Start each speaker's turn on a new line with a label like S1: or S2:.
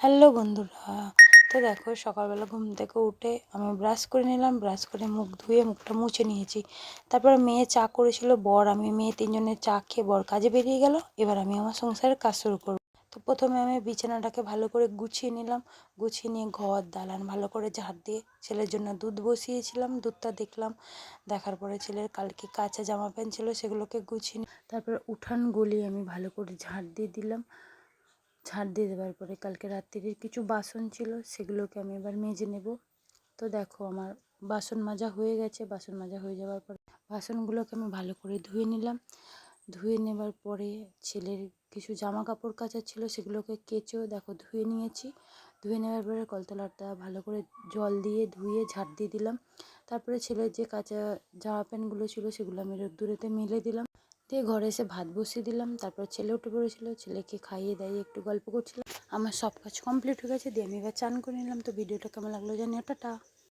S1: Hello বন্ধুরা, তো দেখো সকালবেলা ঘুম থেকে উঠে আমি ব্রাশ করে নিলাম। ব্রাশ করে মুখ ধুয়ে মুখটা মুছে নিয়েছি। তারপর মেয়ে চা করেছিল, আমি মেয়ে তিনজনের চা খেয়ে বর কাজে বেরিয়ে গেল। এবার আমি আমার সংসারের কাজ শুরু করব। তো প্রথমে আমি বিছানাটাকে ভালো করে গুছিয়ে নিলাম। গুছিয়ে নিয়ে ঘর দালান ভালো করে ঝাড় দিয়ে ছেলের জন্য দুধ বসিয়েছিলাম। দুধটা দেখলাম, দেখার পরে ছেলের কালকে কাঁচা জামা প্যান্ট ছিল সেগুলোকে গুছিয়ে তারপর উঠান গলি আমি ভালো করে ঝাড় দিয়ে দিলাম। ঝাড় দিয়ে দেওয়ার পরে কালকে রাত্রির কিছু বাসন ছিল সেগুলোকে আমি এবার মেজে নেব। তো দেখো আমার বাসন মাজা হয়ে গেছে। বাসন মাজা হয়ে যাওয়ার পর বাসনগুলোকে আমি ভালো করে ধুয়ে নিলাম। ধুয়ে নেবার পরে ছেলের কিছু জামা কাপড় কাচা ছিল সেগুলোকে কেচেও দেখো ধুয়ে নিয়েছি। ধুয়ে নেওয়ার পরে কলতলাটা ভালো করে জল দিয়ে ধুয়ে ঝাড় দিয়ে দিলাম। তারপরে ছেলের যে কাঁচা জামা প্যান্টগুলো ছিল সেগুলো আমি রোদ্দুরেতে মেলে দিলাম। দিয়ে ঘরে এসে ভাত বসিয়ে দিলাম। তারপর ছেলে উঠে পড়েছিল, ছেলেকে খাইয়ে দাইয়ে একটু গল্প করছিলাম। আমার সব কাজ কমপ্লিট হয়ে গেছে, দিয়ে আমি এবার চান করে নিলাম। তো ভিডিওটা কেমন লাগলো জানিও, টাটা।